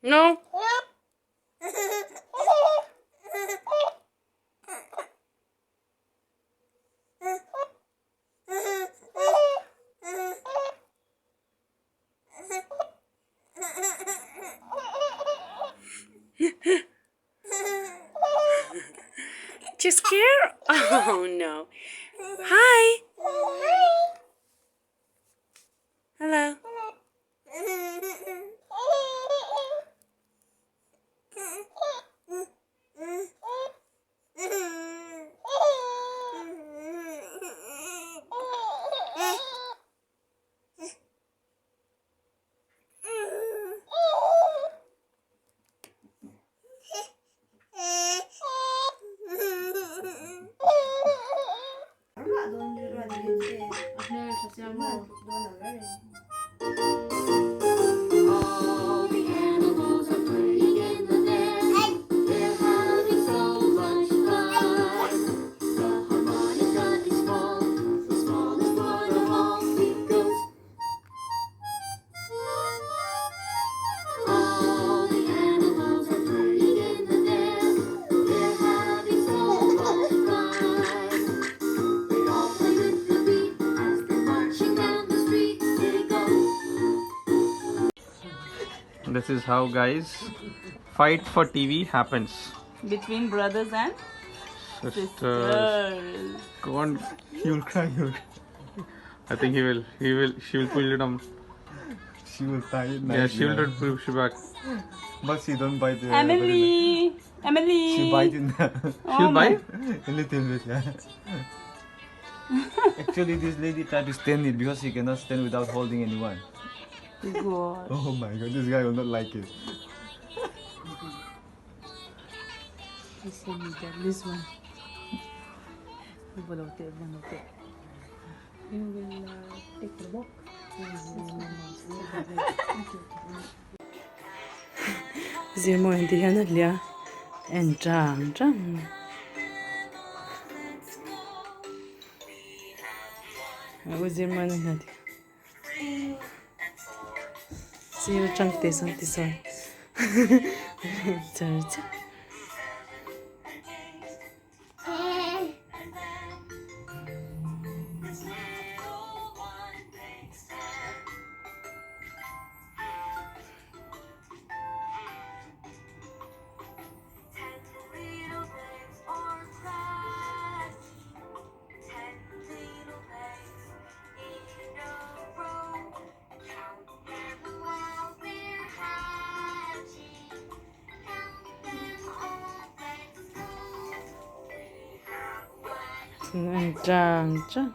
No. You scared? Oh no. Hi. Hello. This is how, guys, fight for TV happens. Between brothers and sisters. Go on, he will cry. I think he will. She will pull it down. She will tie it. Yeah, she will not push you back. But she don't bite the. Emily. She bite in the. She'll bite. A little bit, yeah. Actually, this lady tried to stand it because she cannot stand without holding anyone. God. Oh my god, this guy will not like it. This one. You will take the book. Zirmo and the Hanalia and Jang. I was Zirmo and Hanalia. See you chunk this on this one. Jang.